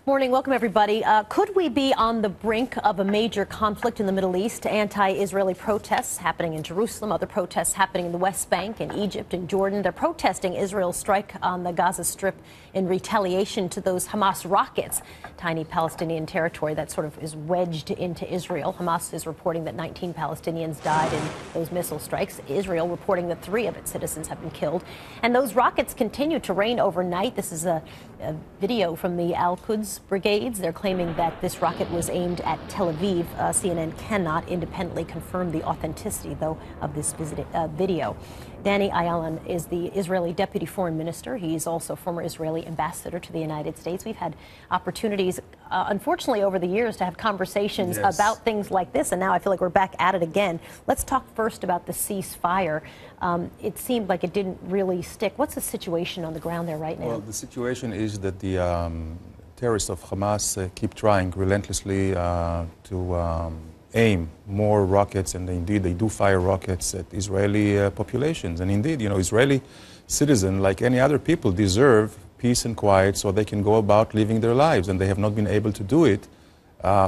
Morning. Welcome, everybody. Could we be on the brink of a major conflict in the Middle East? Anti-Israeli protests happening in Jerusalem, other protests happening in the West Bank, in Egypt, and Jordan. They're protesting Israel's strike on the Gaza Strip in retaliation to those Hamas rockets, tiny Palestinian territory that sort of is wedged into Israel. Hamas is reporting that 19 Palestinians died in those missile strikes. Israel reporting that 3 of its citizens have been killed. And those rockets continue to rain overnight. This is a video from the Al-Quds brigades. They're claiming that this rocket was aimed at Tel Aviv. CNN cannot independently confirm the authenticity, though, of this video. DFM Ayalon is the Israeli deputy foreign minister. He's also former Israeli ambassador to the United States. We've had opportunities, unfortunately, over the years to have conversations about things like this, and now I feel like we're back at it again. Let's talk first about the ceasefire. It seemed like it didn't really stick. What's the situation on the ground there right now? Well, the situation is that the terrorists of Hamas keep trying relentlessly to aim more rockets, and indeed they do fire rockets at Israeli populations. And indeed, you know, Israeli citizens, like any other people, deserve peace and quiet so they can go about living their lives, and they have not been able to do it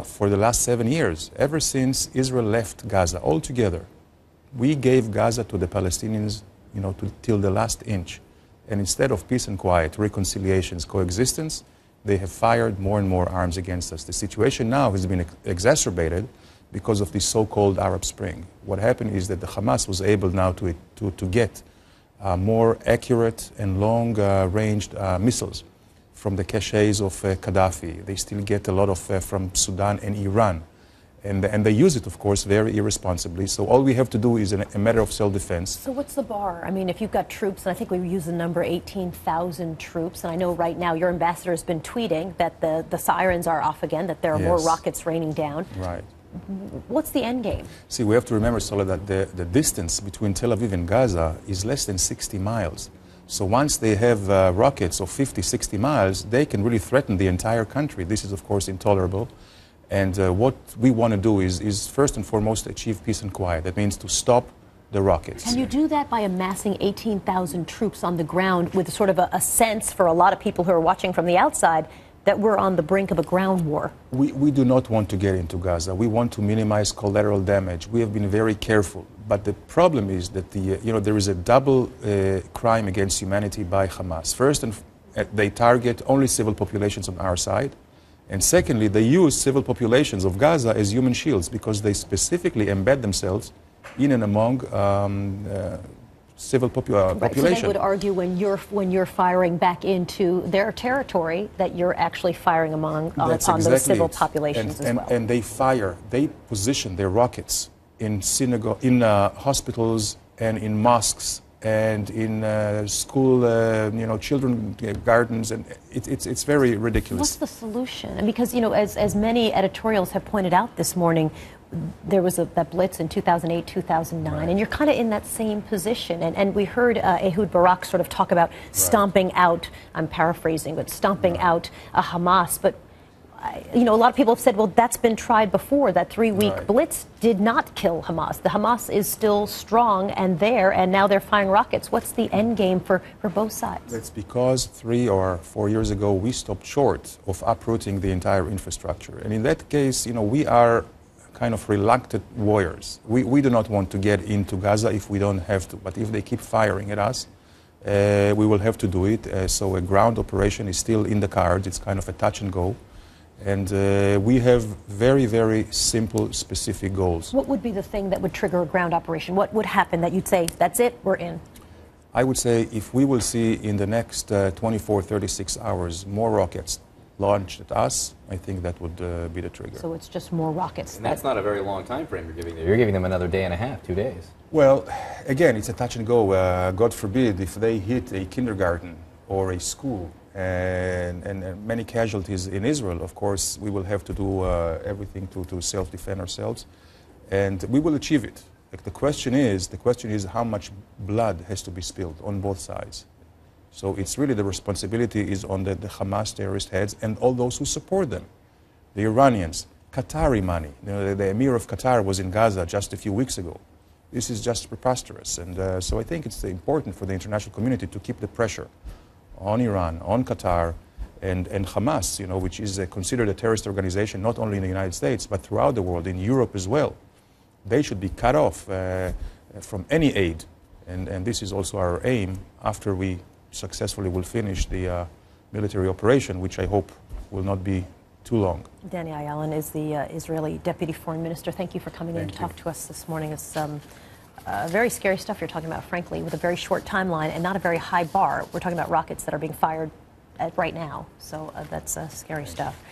for the last 7 years, ever since Israel left Gaza altogether. We gave Gaza to the Palestinians, you know, till the last inch. And instead of peace and quiet, reconciliations, coexistence, they have fired more and more arms against us. The situation now has been exacerbated because of the so-called Arab Spring. What happened is that the Hamas was able now to get more accurate and long-ranged missiles from the caches of Gaddafi. They still get a lot of from Sudan and Iran. And they use it, of course, very irresponsibly. So all we have to do is a matter of self-defense. So what's the bar? I mean, if you've got troops, and I think we use the number 18,000 troops, and I know right now your ambassador has been tweeting that the sirens are off again, that there are more rockets raining down. Right. What's the end game? See, we have to remember, Sola, that the distance between Tel Aviv and Gaza is less than 60 miles. So once they have rockets of 50, 60 miles, they can really threaten the entire country. This is, of course, intolerable. And what we want to do is first and foremost achieve peace and quiet. That means to stop the rockets. Can you do that by amassing 18,000 troops on the ground with sort of a sense for a lot of people who are watching from the outside that we're on the brink of a ground war? We do not want to get into Gaza. We want to minimize collateral damage. We have been very careful. But the problem is that there is a double crime against humanity by Hamas. First, they target only civil populations on our side. And secondly, they use civil populations of Gaza as human shields because they specifically embed themselves in and among civil population. So they would argue when you're firing back into their territory that you're actually firing on those civil populations as well. And they position their rockets in hospitals and in mosques and in school, children gardens, and it's very ridiculous. What's the solution? And because, as many editorials have pointed out this morning, there was that blitz in 2008, 2009, and you're kind of in that same position. And we heard Ehud Barak sort of talk about stomping out, I'm paraphrasing, but stomping out Hamas. But a lot of people have said, well, that's been tried before. That 3-week blitz did not kill Hamas. The Hamas is still strong and there, and now they're firing rockets. What's the end game for both sides? It's because 3 or 4 years ago, we stopped short of uprooting the entire infrastructure. And in that case, we are kind of reluctant warriors. We do not want to get into Gaza if we don't have to. But if they keep firing at us, we will have to do it. So a ground operation is still in the cards. It's kind of a touch and go. And we have very, very simple, specific goals. What would be the thing that would trigger a ground operation? What would happen that you'd say, that's it, we're in? I would say if we will see in the next 24, 36 hours more rockets launched at us, I think that would be the trigger. So it's just more rockets. And that's not a very long time frame you're giving them. You're giving them another day and a half, 2 days. Well, again, it's a touch and go. God forbid if they hit a kindergarten or a school, and many casualties in Israel, of course, we will have to do everything to self-defend ourselves, and we will achieve it. Like the question is how much blood has to be spilled on both sides. So it's really the responsibility is on the Hamas terrorist heads and all those who support them, the Iranians, Qatari money. The Emir of Qatar was in Gaza just a few weeks ago. This is just preposterous, and so I think it's important for the international community to keep the pressure on Iran, on Qatar, And Hamas, you know, which is considered a terrorist organization not only in the United States but throughout the world, in Europe as well, they should be cut off from any aid. And this is also our aim after we successfully will finish the military operation, which I hope will not be too long. Danny Ayalon is the Israeli Deputy Foreign Minister. Thank you for coming in to talk to us this morning. It's very scary stuff you're talking about, frankly, with a very short timeline and not a very high bar. We're talking about rockets that are being fired right now, so that's scary stuff.